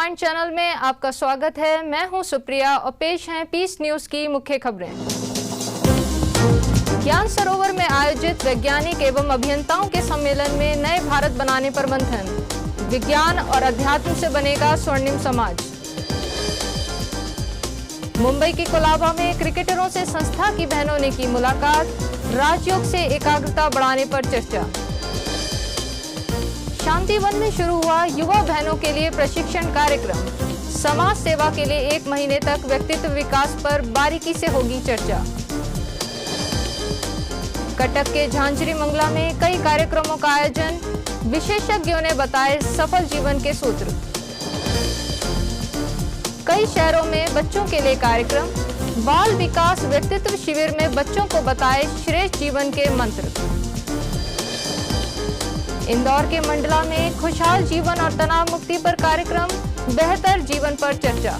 Point channel में आपका स्वागत है। मैं हूं सुप्रिया और पेश हैं पीस न्यूज की मुख्य खबरें। ज्ञान सरोवर में आयोजित वैज्ञानिक एवं अभियंताओं के सम्मेलन में नए भारत बनाने पर मंथन। विज्ञान और अध्यात्म से बनेगा स्वर्णिम समाज। मुंबई के कोलाबा में क्रिकेटरों से संस्था की बहनों ने की मुलाकात। राजयोग से एकाग्रता बढ़ाने पर चर्चा। शांतिवन में शुरू हुआ युवा बहनों के लिए प्रशिक्षण कार्यक्रम। समाज सेवा के लिए 1 महीने तक व्यक्तित्व विकास पर बारीकी से होगी चर्चा। कटक के झांझरी मंगला में कई कार्यक्रमों का आयोजन। विशेषज्ञों ने बताए सफल जीवन के सूत्र। कई शहरों में बच्चों के लिए कार्यक्रम। बाल विकास व्यक्तित्व शिविर में बच्चों को बताए श्रेष्ठ जीवन के मंत्र। इंदौर के मंडला में खुशहाल जीवन और तनाव मुक्ति पर कार्यक्रम। बेहतर जीवन पर चर्चा।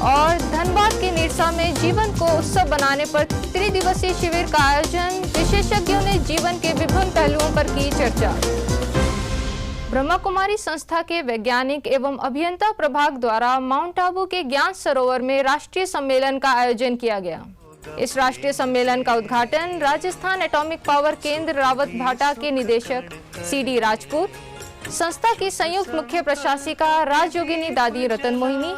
और धनबाद के निरसा में जीवन को उत्सव बनाने पर त्रिदिवसीय शिविर का आयोजन। विशेषज्ञों ने जीवन के विभिन्न पहलुओं पर की चर्चा। ब्रह्मा कुमारी संस्था के वैज्ञानिक एवं अभियंता प्रभाग द्वारा माउंट आबू के ज्ञान सरोवर में राष्ट्रीय सम्मेलन का आयोजन किया गया। इस राष्ट्रीय सम्मेलन का उद्घाटन राजस्थान एटॉमिक पावर केंद्र रावत भाटा के निदेशक सीडी राजपूत, संस्था की संयुक्त मुख्य प्रशासिका राजयोगिनी दादी रतन मोहिनी,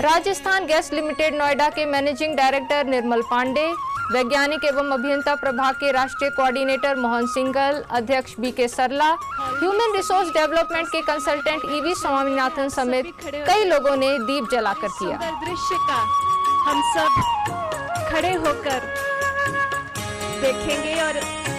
राजस्थान गैस लिमिटेड नोएडा के मैनेजिंग डायरेक्टर निर्मल पांडे, वैज्ञानिक एवं अभियंता प्रभाग के राष्ट्रीय कोऑर्डिनेटर मोहन सिंघल, अध्यक्ष बीके सरला, ह्यूमन रिसोर्स डेवलपमेंट के कंसल्टेंट ईवी स्वामीनाथन समेत कई लोगों ने दीप जलाकर किया। दृश्य का हम सब खड़े होकर देखेंगे और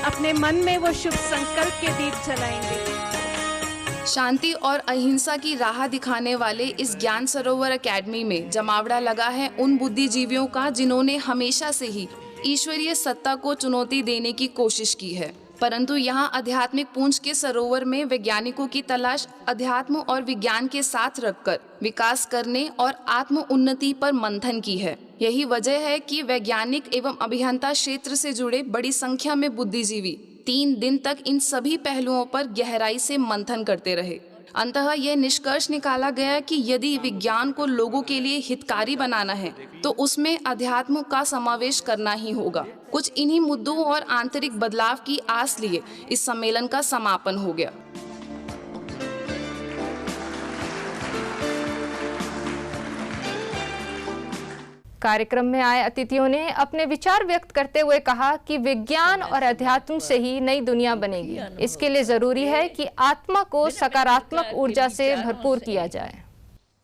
अपने मन में वो शुभ संकल्प के दीप जलाएंगे। शांति और अहिंसा की राह दिखाने वाले इस ज्ञान सरोवर एकेडमी में जमावड़ा लगा है उन बुद्धिजीवियों का जिन्होंने हमेशा से ही ईश्वरीय सत्ता को चुनौती देने की कोशिश की है, परंतु यहाँ आध्यात्मिक पूंज के सरोवर में वैज्ञानिकों की तलाश अध्यात्म और विज्ञान के साथ रखकर विकास करने और आत्म उन्नति पर मंथन की है। यही वजह है कि वैज्ञानिक एवं अभियंता क्षेत्र से जुड़े बड़ी संख्या में बुद्धिजीवी 3 दिन तक इन सभी पहलुओं पर गहराई से मंथन करते रहे। अंततः यह निष्कर्ष निकाला गया कि यदि विज्ञान को लोगों के लिए हितकारी बनाना है तो उसमें अध्यात्म का समावेश करना ही होगा। कुछ इन्हीं मुद्दों और आंतरिक बदलाव की आस लिए इस सम्मेलन का समापन हो गया। कार्यक्रम में आए अतिथियों ने अपने विचार व्यक्त करते हुए कहा कि विज्ञान और अध्यात्म से ही नई दुनिया बनेगी। इसके लिए जरूरी है कि आत्मा को सकारात्मक ऊर्जा से भरपूर किया जाए।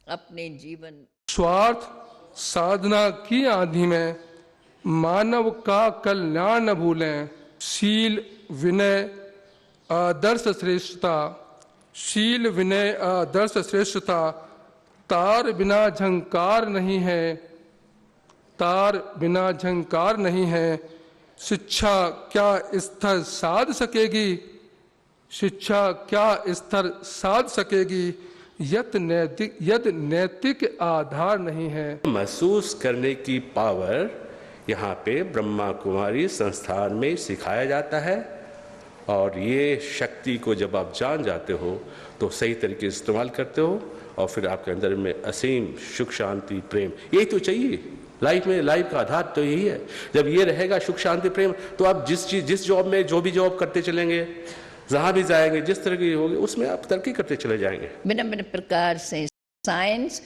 अपने जीवन स्वार्थ साधना की आंधी में मानव का कल्याण न भूलें। शील विनय आदर्श श्रेष्ठता, शील विनय आदर्श श्रेष्ठता, तार बिना झंकार नहीं है, तार बिना झंकार नहीं है। शिक्षा क्या स्तर साध सकेगी, शिक्षा क्या स्तर साध सकेगी, यदि नैतिक आधार नहीं है। महसूस करने की पावर यहाँ पे ब्रह्मा कुमारी संस्थान में सिखाया जाता है और ये शक्ति को जब आप जान जाते हो तो सही तरीके से इस्तेमाल करते हो और फिर आपके अंदर में असीम सुख शांति प्रेम यही तो चाहिए लाइफ में। लाइफ का आधार तो यही है। जब ये रहेगा सुख शांति प्रेम तो आप जिस जॉब में जो भी जॉब करते चलेंगे, जहाँ भी जाएंगे, जिस तरह की होगी उसमें आप तरक्की करते चले जाएंगे। भिन्न प्रकार से साइंस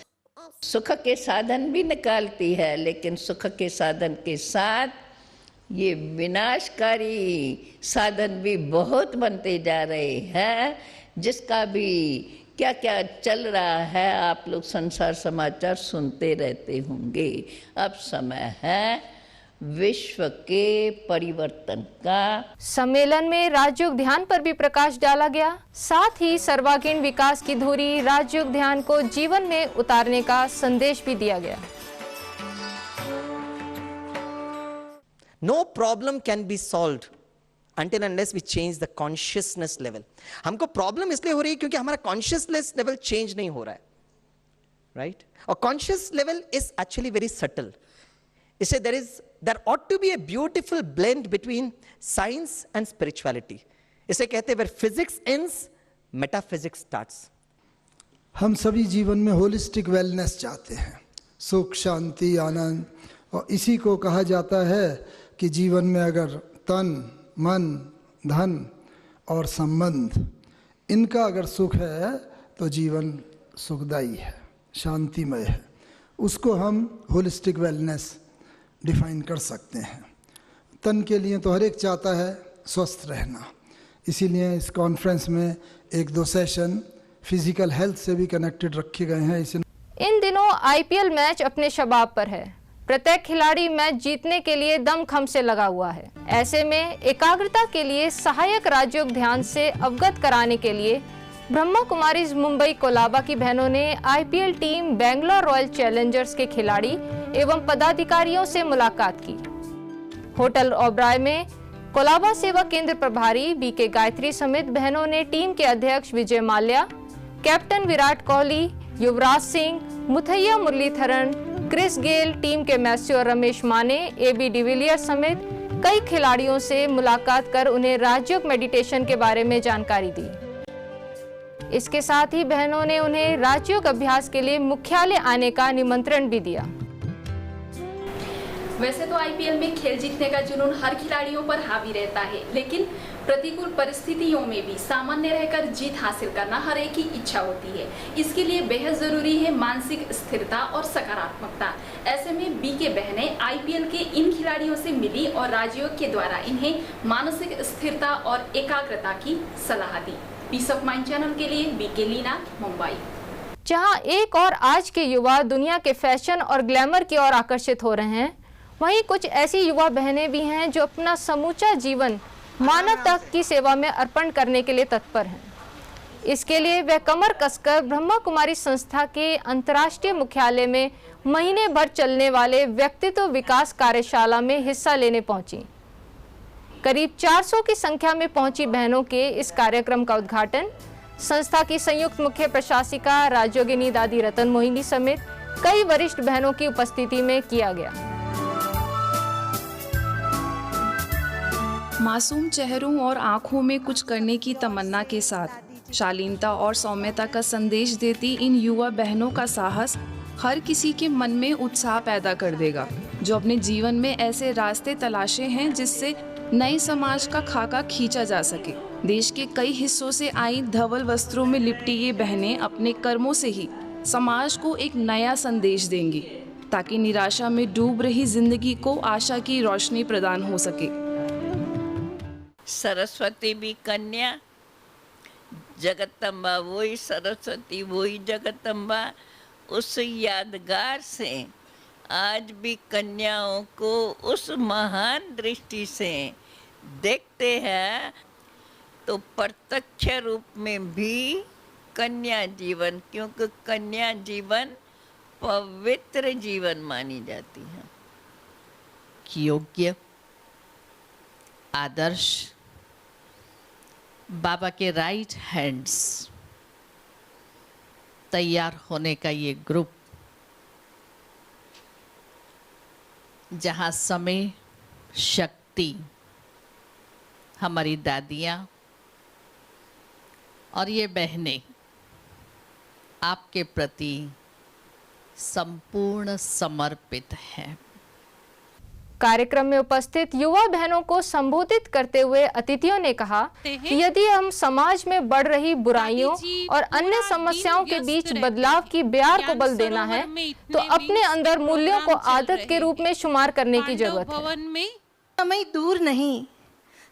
सुख के साधन भी निकालती है, लेकिन सुख के साधन के साथ ये विनाशकारी साधन भी बहुत बनते जा रहे हैं, जिसका भी क्या क्या चल रहा है आप लोग संसार समाचार सुनते रहते होंगे। अब समय है विश्व के परिवर्तन का। सम्मेलन में राजयोग ध्यान पर भी प्रकाश डाला गया। साथ ही सर्वांगीण विकास की धुरी राजयोग ध्यान को जीवन में उतारने का संदेश भी दिया गया। No problem can be solved until unless we change the consciousness level. हमको प्रॉब्लम इसलिए हो रही है क्योंकि हमारा कॉन्शियसनेस लेवल चेंज नहीं हो रहा है, राइट? और conscious level is actually very subtle. इससे there ought to be a beautiful blend between science and spirituality. इसे कहते हैं where physics ends, metaphysics starts. हम सभी जीवन में होलिस्टिक वेलनेस चाहते हैं, सुख, शांति, आनंद, और इसी को कहा जाता है कि जीवन में अगर तन, मन, धन और संबंध, इनका अगर सुख है तो जीवन सुखदायी है, शांतिमय है। उसको हम होलिस्टिक वेलनेस डिफाइन कर सकते हैं। तन के लिए तो हर एक चाहता है स्वस्थ रहना, इसीलिए इस कॉन्फ्रेंस में 1-2 सेशन फिजिकल हेल्थ से भी कनेक्टेड रखे गए हैं। इन दिनों आईपीएल मैच अपने शबाब पर है। प्रत्येक खिलाड़ी मैच जीतने के लिए दमखम से लगा हुआ है। ऐसे में एकाग्रता के लिए सहायक राजयोग ध्यान से अवगत कराने के लिए ब्रह्मा कुमारीज मुंबई कोलाबा की बहनों ने IPL team Bangalore royal Challengers के खिलाड़ी एवं पदाधिकारियों से मुलाकात की। होटल ओबराय में कोलाबा सेवा केंद्र प्रभारी बीके गायत्री समेत बहनों ने टीम के अध्यक्ष Vijay Mallya, captain Virat Kohli, Yuvraj Singh, Muttiah Muralitharan, Chris Gayle, team के मैस्योर रमेश माने, एबी डिविलियर्स समेत कई खिलाड़ियों से मुलाकात कर उन्हें राजयोग मेडिटेशन के बारे में जानकारी दी। इसके साथ ही बहनों ने उन्हें राजयोग अभ्यास के लिए मुख्यालय आने का निमंत्रण भी दिया। वैसे तो आईपीएल में खेल जीतने का जुनून हर खिलाड़ियों पर हावी रहता है, लेकिन प्रतिकूल परिस्थितियों में भी सामान्य रहकर जीत हासिल करना हर एक की इच्छा होती है। इसके लिए बेहद जरूरी है मानसिक स्थिरता और सकारात्मकता। ऐसे में बीके बहनें आईपीएल के इन खिलाड़ियों से मिली और राजयोग के द्वारा इन्हें मानसिक स्थिरता और एकाग्रता की सलाह दी। पीस ऑफ माइंड चैनल के लिए बीके लीना, मुंबई। जहां एक और आज के युवा दुनिया के फैशन और ग्लैमर की ओर आकर्षित हो रहे हैं, वहीं कुछ ऐसी युवा बहनें भी हैं जो अपना समूचा जीवन मानवता की सेवा में अर्पण करने के लिए तत्पर हैं। इसके लिए वे कमर कसकर ब्रह्मा कुमारी संस्था के अंतर्राष्ट्रीय मुख्यालय में महीने भर चलने वाले व्यक्तित्व विकास कार्यशाला में हिस्सा लेने पहुंची। करीब 400 की संख्या में पहुंची बहनों के इस कार्यक्रम का उद्घाटन संस्था की संयुक्त मुख्य प्रशासिका राजयोगिनी दादी रतन मोहिनी समेत कई वरिष्ठ बहनों की उपस्थिति में किया गया। मासूम चेहरों और आंखों में कुछ करने की तमन्ना के साथ शालीनता और सौम्यता का संदेश देती इन युवा बहनों का साहस हर किसी के मन में उत्साह पैदा कर देगा, जो अपने जीवन में ऐसे रास्ते तलाशे हैं जिससे नए समाज का खाका खींचा जा सके। देश के कई हिस्सों से आई धवल वस्त्रों में लिपटी ये बहनें अपने कर्मों से ही समाज को एक नया संदेश देंगी, ताकि निराशा में डूब रही जिंदगी को आशा की रोशनी प्रदान हो सके। सरस्वती भी कन्या, जगदम्बा वही सरस्वती, वही जगदम्बा। उस यादगार से आज भी कन्याओं को उस महान दृष्टि से देखते हैं, तो प्रत्यक्ष रूप में भी कन्या जीवन, क्योंकि कन्या जीवन पवित्र जीवन मानी जाती है। योग्य, आदर्श, बाबा के राइट हैंड्स तैयार होने का ये ग्रुप, जहाँ समय, शक्ति हमारी दादियाँ और ये बहनें आपके प्रति संपूर्ण समर्पित हैं। कार्यक्रम में उपस्थित युवा बहनों को संबोधित करते हुए अतिथियों ने कहा कि यदि हम समाज में बढ़ रही बुराइयों और अन्य समस्याओं के बीच बदलाव की ब्यार को बल देना है, तो अपने अंदर मूल्यों को आदत के रूप में शुमार करने की जरूरत है। समय दूर नहीं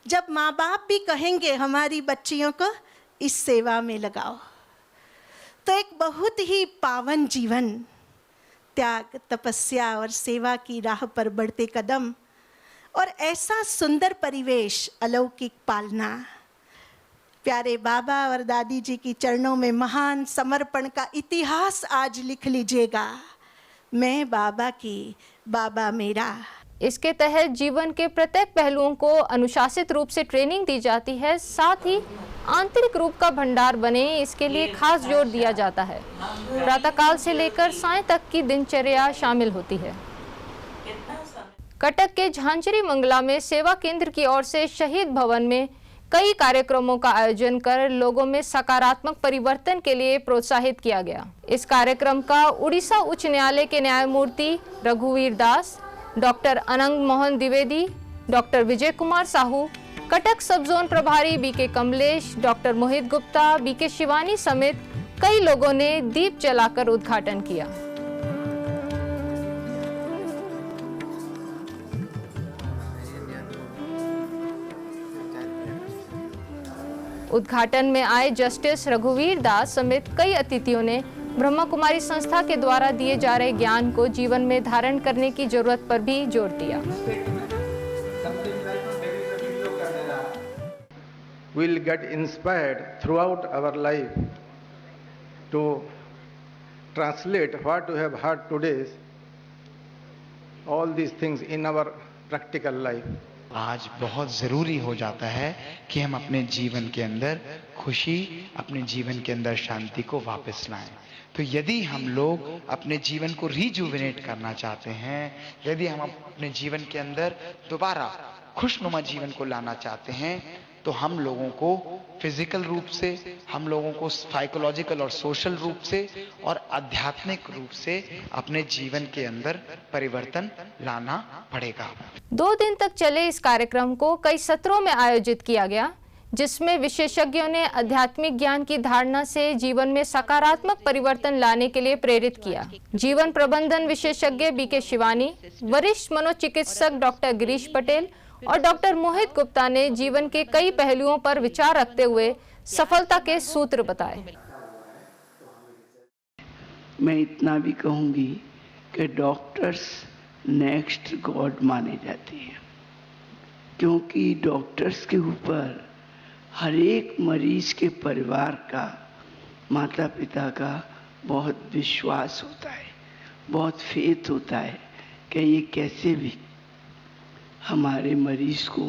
जब माँ बाप भी कहेंगे हमारी बच्चियों को इस सेवा में लगाओ, तो एक बहुत ही पावन जीवन, त्याग, तपस्या और सेवा की राह पर बढ़ते कदम और ऐसा सुंदर परिवेश, अलौकिक पालना। प्यारे बाबा और दादी जी की चरणों में महान समर्पण का इतिहास आज लिख लीजिएगा। मैं बाबा की, बाबा मेरा। इसके तहत जीवन के प्रत्येक पहलुओं को अनुशासित रूप से ट्रेनिंग दी जाती है, साथ ही आंतरिक रूप का भंडार बने, इसके लिए खास जोर दिया जाता है। प्रातःकाल से लेकर सायं तक की दिनचर्या शामिल होती है। कटक के झांझरी मंगला में सेवा केंद्र की ओर से शहीद भवन में कई कार्यक्रमों का आयोजन कर लोगों में सकारात्मक परिवर्तन के लिए प्रोत्साहित किया गया। इस कार्यक्रम का उड़ीसा उच्च न्यायालय के न्यायमूर्ति रघुवीर दास, डॉक्टर अनंग मोहन द्विवेदी, डॉक्टर विजय कुमार साहू, कटक सब जोन प्रभारी बीके कमलेश, डॉक्टर मोहित गुप्ता, बीके शिवानी समेत कई लोगों ने दीप जलाकर उद्घाटन किया। उद्घाटन में आए जस्टिस रघुवीर दास समेत कई अतिथियों ने ब्रह्मा कुमारी संस्था के द्वारा दिए जा रहे ज्ञान को जीवन में धारण करने की जरूरत पर भी जोर दिया। We'll get inspired throughout our life to translate what we have heard today, all these things in our practical life. आज बहुत ज़रूरी हो जाता है कि हम अपने जीवन के अंदर खुशी, अपने जीवन के अंदर शांति को वापस लाएं। तो यदि हम लोग अपने जीवन को रिजुविनेट करना चाहते हैं, यदि हम अपने जीवन के अंदर दोबारा खुशनुमा जीवन को लाना चाहते हैं, तो हम लोगों को फिजिकल रूप से, हम लोगों को साइकोलॉजिकल और सोशल रूप से और आध्यात्मिक रूप से अपने जीवन के अंदर परिवर्तन लाना पड़ेगा। 2 दिन तक चले इस कार्यक्रम को कई सत्रों में आयोजित किया गया, जिसमें विशेषज्ञों ने आध्यात्मिक ज्ञान की धारणा से जीवन में सकारात्मक परिवर्तन लाने के लिए प्रेरित किया। जीवन प्रबंधन विशेषज्ञ बीके शिवानी, वरिष्ठ मनोचिकित्सक डॉक्टर गिरीश पटेल और डॉक्टर मोहित गुप्ता ने जीवन के कई पहलुओं पर विचार रखते हुए सफलता के सूत्र बताए। मैं इतना भी कहूंगी कि डॉक्टर्स नेक्स्ट गॉड माने जाते हैं, क्योंकि डॉक्टर्स के ऊपर हर एक मरीज के परिवार का, माता पिता का बहुत विश्वास होता है, बहुत फेथ होता है कि ये कैसे भी हमारे मरीज को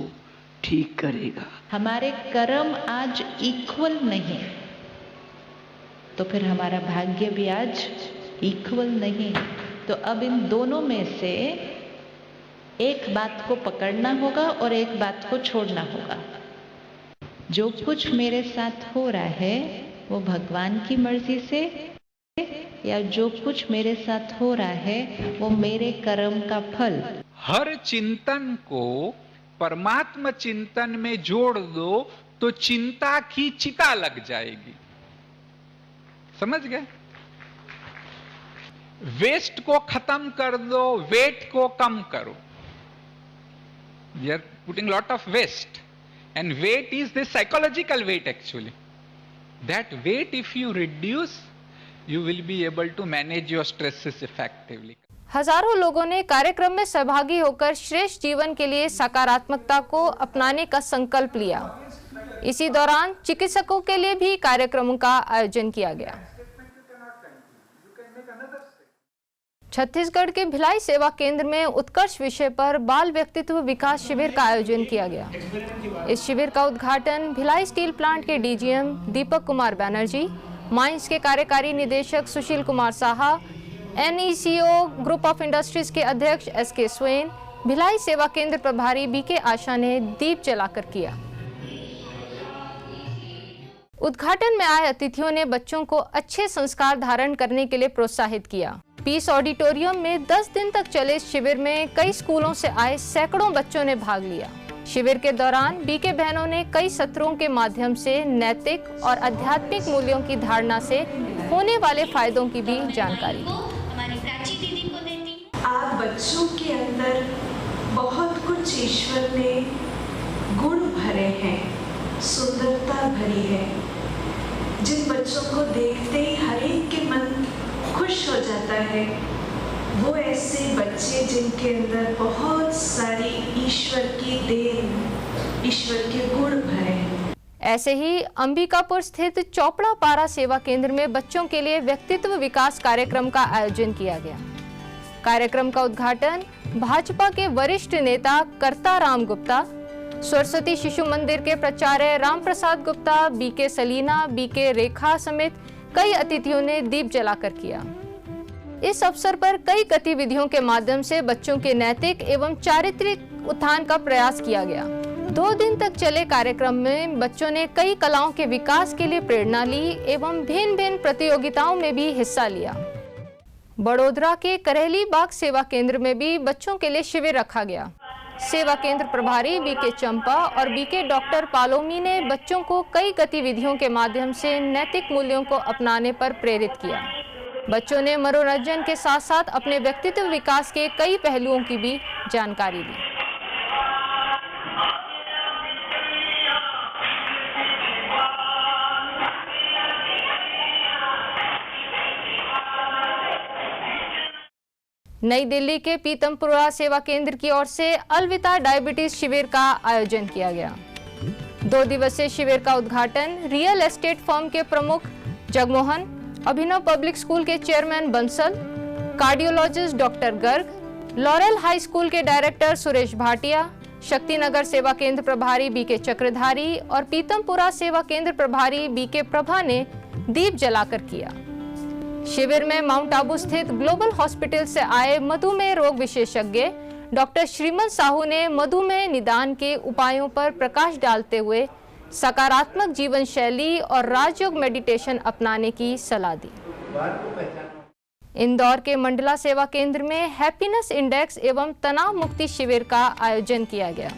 ठीक करेगा। हमारे कर्म आज इक्वल नहीं, तो फिर हमारा भाग्य भी आज इक्वल नहीं। तो अब इन दोनों में से एक बात को पकड़ना होगा और एक बात को छोड़ना होगा। जो कुछ मेरे साथ हो रहा है वो भगवान की मर्जी से, या जो कुछ मेरे साथ हो रहा है वो मेरे कर्म का फल। हर चिंतन को परमात्मा चिंतन में जोड़ दो तो चिंता की चिता लग जाएगी। समझ गए? वेस्ट को खत्म कर दो, वेट को कम करो। We are putting lot of waste and weight is the psychological weight actually. That weight if you reduce, you will be able to manage your stresses effectively. हजारों लोगों ने कार्यक्रम में सहभागी होकर श्रेष्ठ जीवन के लिए सकारात्मकता को अपनाने का संकल्प लिया। इसी दौरान चिकित्सकों के लिए भी कार्यक्रमों का आयोजन किया गया। छत्तीसगढ़ के भिलाई सेवा केंद्र में उत्कर्ष विषय पर बाल व्यक्तित्व विकास शिविर का आयोजन किया गया। इस शिविर का उद्घाटन भिलाई स्टील प्लांट के डीजीएम दीपक कुमार बैनर्जी, माइंस के कार्यकारी निदेशक Sushil Kumar Saha, NECO group of industries के अध्यक्ष एसके स्वेन, भिलाई सेवा केंद्र प्रभारी बीके आशा ने दीप जलाकर किया। उद्घाटन में आए अतिथियों ने बच्चों को अच्छे संस्कार धारण करने के लिए प्रोत्साहित किया। पीस ऑडिटोरियम में 10 दिन तक चले इस शिविर में कई स्कूलों से आए सैकड़ों बच्चों ने भाग लिया। शिविर के दौरान बीके बहनों ने कई सत्रों के माध्यम से नैतिक और आध्यात्मिक मूल्यों की धारणा से होने वाले फायदों की भी जानकारी दी। आप बच्चों के अंदर बहुत कुछ ईश्वर ने गुण भरे हैं, सुंदरता भरी है, जिन बच्चों को देखते ही हर एक के मन खुश हो जाता है। वो ऐसे बच्चे जिनके अंदर बहुत सारी ईश्वर की देन, ईश्वर के गुण भरे हैं। ऐसे ही अंबिकापुर स्थित चौपड़ा पारा सेवा केंद्र में बच्चों के लिए व्यक्तित्व विकास कार्यक्रम का आयोजन किया गया। कार्यक्रम का उद्घाटन भाजपा के वरिष्ठ नेता करता राम गुप्ता, सरस्वती शिशु मंदिर के प्राचार्य राम प्रसाद गुप्ता, बीके सलीना, बीके रेखा समेत कई अतिथियों ने दीप जलाकर किया। इस अवसर पर कई गतिविधियों के माध्यम से बच्चों के नैतिक एवं चारित्रिक उत्थान का प्रयास किया गया। 2 दिन तक चले कार्यक्रम में बच्चों ने कई कलाओं के विकास के लिए प्रेरणा ली एवं भिन्न भिन्न प्रतियोगिताओं में भी हिस्सा लिया। बड़ोदरा के करेली बाग सेवा केंद्र में भी बच्चों के लिए शिविर रखा गया। सेवा केंद्र प्रभारी बीके चंपा और बीके डॉक्टर पालोमी ने बच्चों को कई गतिविधियों के माध्यम से नैतिक मूल्यों को अपनाने पर प्रेरित किया। बच्चों ने मनोरंजन के साथ साथ अपने व्यक्तित्व विकास के कई पहलुओं की भी जानकारी दी। नई दिल्ली के पीतमपुरा सेवा केंद्र की ओर से अलविदा डायबिटीज शिविर का आयोजन किया गया। 2 दिवसीय शिविर का उद्घाटन रियल एस्टेट फर्म के प्रमुख जगमोहन, अभिनव पब्लिक स्कूल के chairman Bansal, cardiologist doctor Garg, laurel high school के डायरेक्टर सुरेश भाटिया, शक्तिनगर सेवा केंद्र प्रभारी बीके चक्रधारी और पीतमपुरा सेवा केंद्र प्रभारी बीके प्रभा ने दीप जलाकर किया। शिविर में माउंट आबू स्थित ग्लोबल हॉस्पिटल से आए मधुमेह रोग विशेषज्ञ डॉक्टर श्रीमन साहू ने मधुमेह निदान के उपायों पर प्रकाश डालते हुए सकारात्मक जीवन शैली और राजयोग मेडिटेशन अपनाने की सलाह दी। इंदौर के मंडला सेवा केंद्र में हैप्पीनेस इंडेक्स एवं तनाव मुक्ति शिविर का आयोजन किया गया।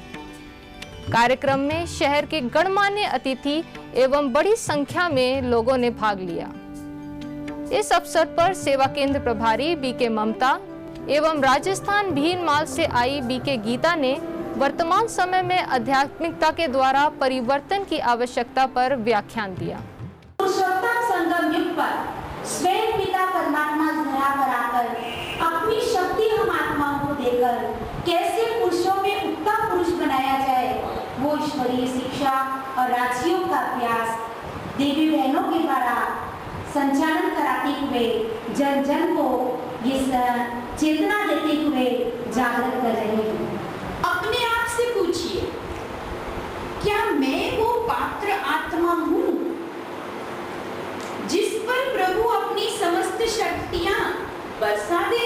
कार्यक्रम में शहर के गणमान्य अतिथि एवं बड़ी संख्या में लोगों ने भाग लिया। इस अवसर पर सेवा केंद्र प्रभारी बीके ममता एवं राजस्थान भीनमाल से आई बीके गीता ने वर्तमान समय में आध्यात्मिकता के द्वारा परिवर्तन की आवश्यकता पर व्याख्यान दिया। पुरुषोत्तम संगम युग पर स्वयं पिता परमात्मा धरा पर आकर अपनी शक्ति हम आत्माओं को देकर कैसे पुरुषों में उत्तम पुरुष बनाया जाए, वो ईश्वरीय शिक्षा और राजयोग का अभ्यास देवी बहनों के द्वारा संचालन कराते हुए जन जन को ये चेतना देते हुए जागृत कर रहे हैं। अपने आप से पूछिए, क्या मैं वो पात्र आत्मा हूँ जिस पर प्रभु अपनी समस्त शक्तियां बरसा दे?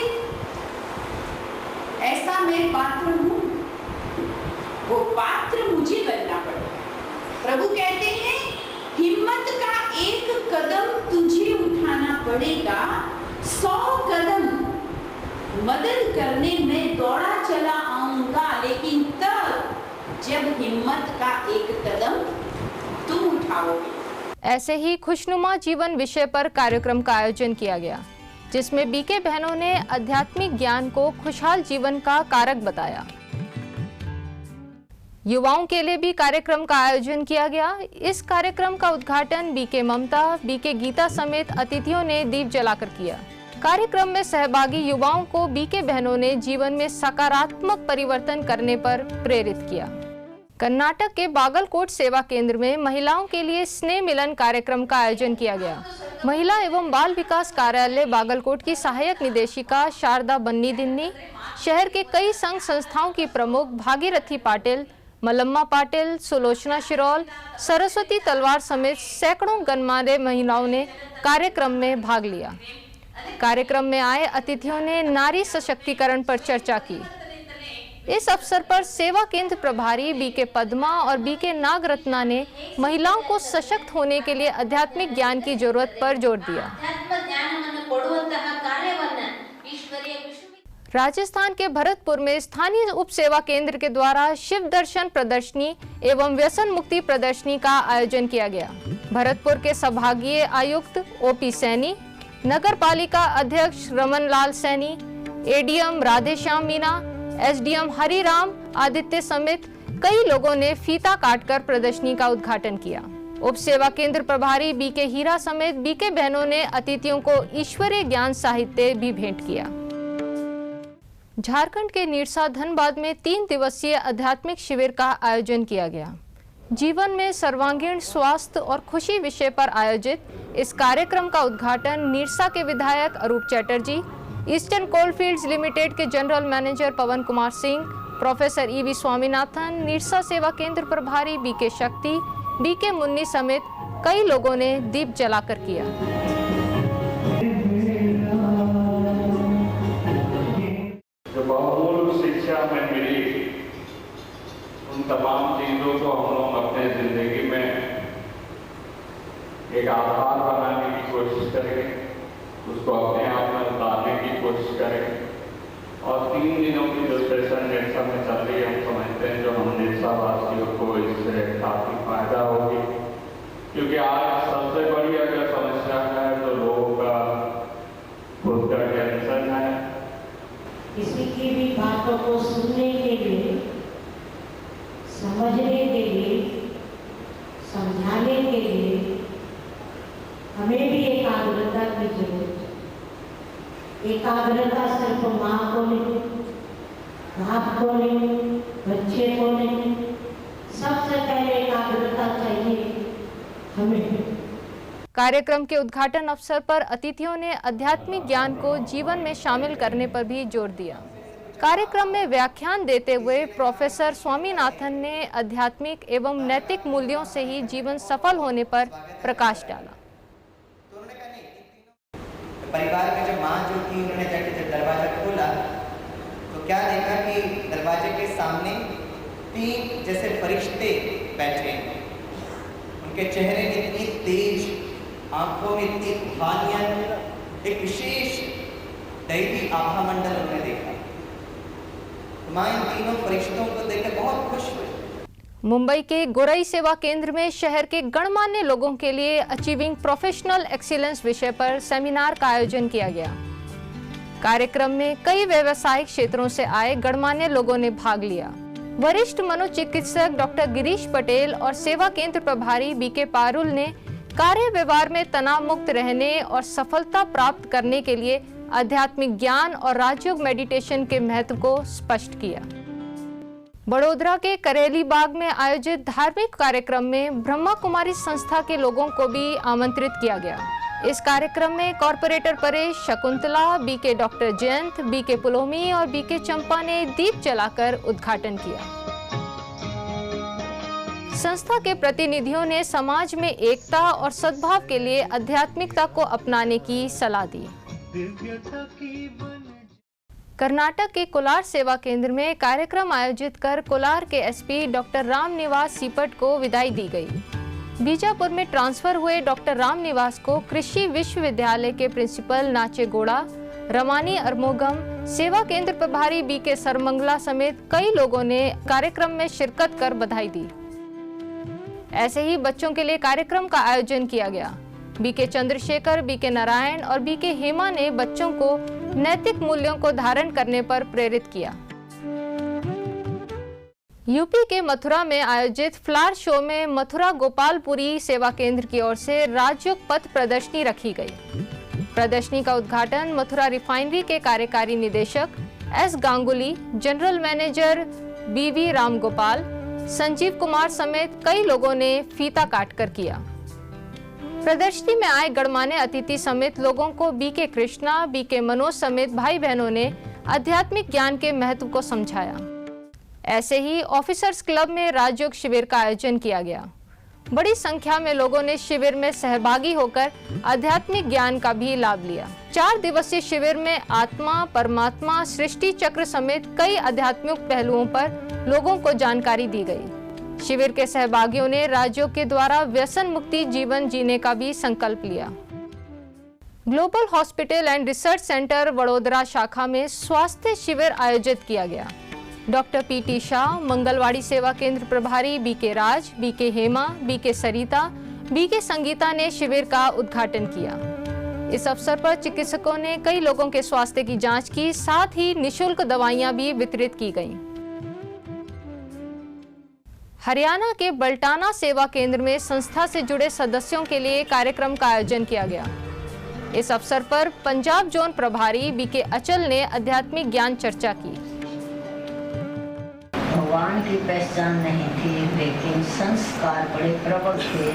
ऐसा मैं पात्र हूँ? वो पात्र मुझे बनना पड़ेगा। प्रभु कहते हैं, हिम्मत का एक कदम तुझे उठाना पड़ेगा, 100 कदम मदद करने में दौड़ा चला आऊंगा, लेकिन तब जब हिम्मत का एक कदम तुम उठाओगे। ऐसे ही खुशनुमा जीवन विषय पर कार्यक्रम का आयोजन किया गया, जिसमें बीके बहनों ने आध्यात्मिक ज्ञान को खुशहाल जीवन का कारक बताया। युवाओं के लिए भी कार्यक्रम का आयोजन किया गया। इस कार्यक्रम का उद्घाटन बीके ममता, बीके गीता समेत अतिथियों ने दीप जलाकर किया। कार्यक्रम में सहभागी युवाओं को बीके बहनों ने जीवन में सकारात्मक परिवर्तन करने पर प्रेरित किया। कर्नाटक के बागलकोट सेवा केंद्र में महिलाओं के लिए स्नेह मिलन कार्यक्रम का आयोजन किया गया। महिला एवं बाल विकास कार्यालय बागलकोट की सहायक निदेशिका शारदा बन्नी दिन्नी, शहर के कई संघ संस्थाओं की प्रमुख भागीरथी पाटिल, मलम्मा पाटिल, सुलोचना शिरोल, सरस्वती तलवार समेत सैकड़ों गणमान्य महिलाओं ने कार्यक्रम में भाग लिया। कार्यक्रम में आए अतिथियों ने नारी सशक्तिकरण पर चर्चा की। इस अवसर पर सेवा केंद्र प्रभारी बीके पद्मा और बीके नागरत्ना ने महिलाओं को सशक्त होने के लिए आध्यात्मिक ज्ञान की जरूरत पर जोर दिया। राजस्थान के भरतपुर में स्थानीय उप सेवा केंद्र के द्वारा शिव दर्शन प्रदर्शनी एवं व्यसन मुक्ति प्रदर्शनी का आयोजन किया गया। भरतपुर के संभागीय आयुक्त ओपी सैनी, नगर पालिका अध्यक्ष रमन लाल सैनी, एडीएम राधेश्याम मीना, एसडीएम हरिराम आदित्य समेत कई लोगों ने फीता काटकर प्रदर्शनी का उद्घाटन किया। उप सेवा केंद्र प्रभारी बीके हीरा समेत बीके बहनों ने अतिथियों को ईश्वरीय ज्ञान साहित्य भी भेंट किया। झारखंड के निरसा धनबाद में 3 दिवसीय आध्यात्मिक शिविर का आयोजन किया गया। जीवन में सर्वांगीण स्वास्थ्य और खुशी विषय पर आयोजित इस कार्यक्रम का उद्घाटन निरसा के विधायक अरूप चैटर्जी, ईस्टर्न कोलफील्ड्स लिमिटेड के जनरल मैनेजर पवन कुमार सिंह, प्रोफेसर ईवी स्वामीनाथन, निरसा सेवा केंद्र प्रभारी बीके शक्ति, बीके मुन्नी समेत कई लोगों ने दीप जलाकर किया। जो बहुमूल्य शिक्षा में मिली, उन तमाम चीजों चीज़ों को हम लोग अपने ज़िंदगी में एक आधार बनाने की कोशिश करें, उसको अपने आप में उतारने की कोशिश करें। और 3 दिनों की जो सेशन नेक्सा में चल रही है, हम समझते हैं जो हम नेक्सावासियों को इससे काफ़ी फायदा होगी, क्योंकि आज सबसे बड़ी अगर समस्या है तो लोगों का खुद का टेंशन है। किसी की भी बातों को सुनने के लिए, समझने के लिए, समझाने के लिए हमें भी एकाग्रता की जरूरत है। एकाग्रता सिर्फ माँ को नहीं, बाप को नहीं, बच्चे को नहीं, सबसे पहले एकाग्रता चाहिए हमें। कार्यक्रम के उद्घाटन अवसर पर अतिथियों ने आध्यात्मिक ज्ञान को जीवन में शामिल करने पर भी जोर दिया। कार्यक्रम में व्याख्यान देते हुए प्रोफेसर स्वामीनाथन ने आध्यात्मिक एवं नैतिक मूल्यों से ही जीवन सफल होने पर प्रकाश डाला। परिवार में जब माँ जो थी, उन्होंने जाके जब दरवाजा खोला तो क्या देखा कि दरवाजे के सामने 3 जैसे फरिश्ते बैठे हैं। उनके चेहरे में इतनी तेज, आंखों में इतनी खानियां, एक विशेष दैवी आभा मंडल उन्होंने देखा। तो माँ इन तीनों फरिश्तों को देखकर बहुत खुश हुई। मुंबई के गोरई सेवा केंद्र में शहर के गणमान्य लोगों के लिए अचीविंग प्रोफेशनल एक्सीलेंस विषय पर सेमिनार का आयोजन किया गया। कार्यक्रम में कई व्यावसायिक क्षेत्रों से आए गणमान्य लोगों ने भाग लिया। वरिष्ठ मनोचिकित्सक डॉक्टर गिरीश पटेल और सेवा केंद्र प्रभारी बीके पारुल ने कार्य व्यवहार में तनाव मुक्त रहने और सफलता प्राप्त करने के लिए आध्यात्मिक ज्ञान और राजयोग मेडिटेशन के महत्व को स्पष्ट किया। बड़ोदरा के करेली बाग में आयोजित धार्मिक कार्यक्रम में ब्रह्मा कुमारी संस्था के लोगों को भी आमंत्रित किया गया। इस कार्यक्रम में corporator Paresh, Shakuntala, BK doctor Jayant, BK Pulomi और बीके चंपा ने दीप जलाकर उद्घाटन किया। संस्था के प्रतिनिधियों ने समाज में एकता और सद्भाव के लिए आध्यात्मिकता को अपनाने की सलाह दी। कर्नाटक के कोलार सेवा केंद्र में कार्यक्रम आयोजित कर कोलार के एसपी डॉक्टर रामनिवास सीपट को विदाई दी गई। बीजापुर में ट्रांसफर हुए डॉक्टर रामनिवास को कृषि विश्वविद्यालय के प्रिंसिपल नाचेगौड़ा, रमानी अरमोगम, सेवा केंद्र प्रभारी बीके सरमंगला समेत कई लोगों ने कार्यक्रम में शिरकत कर बधाई दी। ऐसे ही बच्चों के लिए कार्यक्रम का आयोजन किया गया। बीके चंद्रशेखर, बीके नारायण और बीके हेमा ने बच्चों को नैतिक मूल्यों को धारण करने पर प्रेरित किया। यूपी के मथुरा में आयोजित फ्लावर शो में मथुरा गोपालपुरी सेवा केंद्र की ओर से राजयोग पथ प्रदर्शनी रखी गई। प्रदर्शनी का उद्घाटन मथुरा रिफाइनरी के कार्यकारी निदेशक एस गांगुली, जनरल मैनेजर बीवी रामगोपाल, संजीव कुमार समेत कई लोगों ने फीता काटकर किया। प्रदर्शनी में आए गणमान्य अतिथि समेत लोगों को बीके कृष्णा, बीके मनोज समेत भाई बहनों ने आध्यात्मिक ज्ञान के महत्व को समझाया। ऐसे ही ऑफिसर्स क्लब में राजयोग शिविर का आयोजन किया गया। बड़ी संख्या में लोगों ने शिविर में सहभागी होकर आध्यात्मिक ज्ञान का भी लाभ लिया। 4 दिवसीय शिविर में आत्मा, परमात्मा, सृष्टि चक्र समेत कई आध्यात्मिक पहलुओं पर लोगों को जानकारी दी गई। शिविर के सहभागियों ने राजयोग के द्वारा व्यसन मुक्ति जीवन जीने का भी संकल्प लिया। Global hospital and research centre Vadodara शाखा में स्वास्थ्य शिविर आयोजित किया गया। डॉक्टर पीटी शाह, मंगलवाड़ी सेवा केंद्र प्रभारी बीके राज, बीके हेमा, बीके सरिता, बीके संगीता ने शिविर का उद्घाटन किया। इस अवसर पर चिकित्सकों ने कई लोगों के स्वास्थ्य की जांच की, साथ ही निशुल्क दवाइयां भी वितरित की गईं। हरियाणा के बल्टाना सेवा केंद्र में संस्था से जुड़े सदस्यों के लिए कार्यक्रम का आयोजन किया गया। इस अवसर पर पंजाब जोन प्रभारी बीके अचल ने आध्यात्मिक ज्ञान चर्चा की। भगवान की पहचान नहीं थी, लेकिन संस्कार बड़े प्रबल थे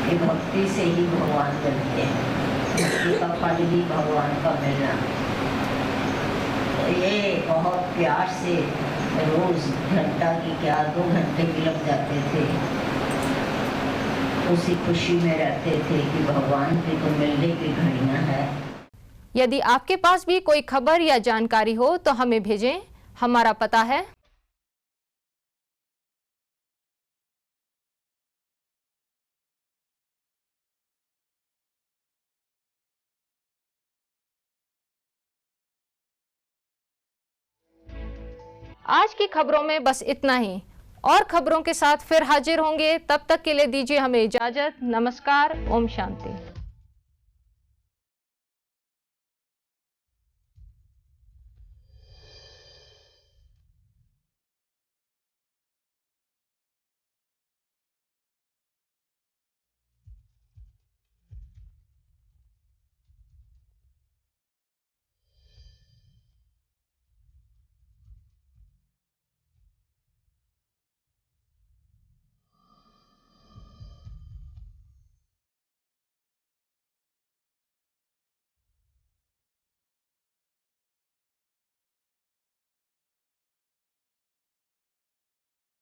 कि भक्ति से ही भगवान बनते हैं। भक्ति का फल भी भगवान का मिलना। तो ये बहुत प्यार से रोज घंटा की क्या 2 घंटे भी लग जाते थे, उसी खुशी में रहते थे कि भगवान की तो मिलने की घड़ियां है। यदि आपके पास भी कोई खबर या जानकारी हो तो हमें भेजें। हमारा पता है आज की खबरों में बस इतना ही। और खबरों के साथ फिर हाजिर होंगे, तब तक के लिए दीजिए हमें इजाजत। नमस्कार, ओम शांति।